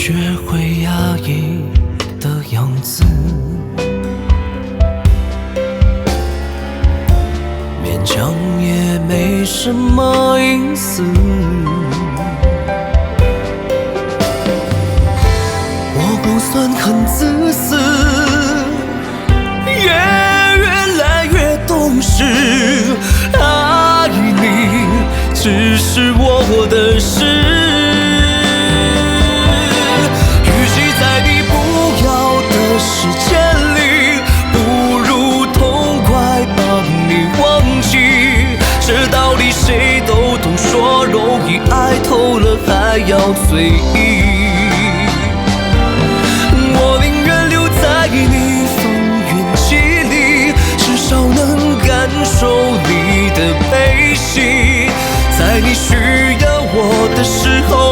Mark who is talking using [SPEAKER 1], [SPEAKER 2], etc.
[SPEAKER 1] 学会压抑的样子，勉强也没什么意思。我不算很自私，也越来越懂事。爱你只是我的事，与其在你不要的时间里，不如痛快帮你忘记。这道理谁都懂，说容易，爱透了还要嘴硬。我宁愿留在你风云际里，至少能感受你的悲喜。在你需要我的时候，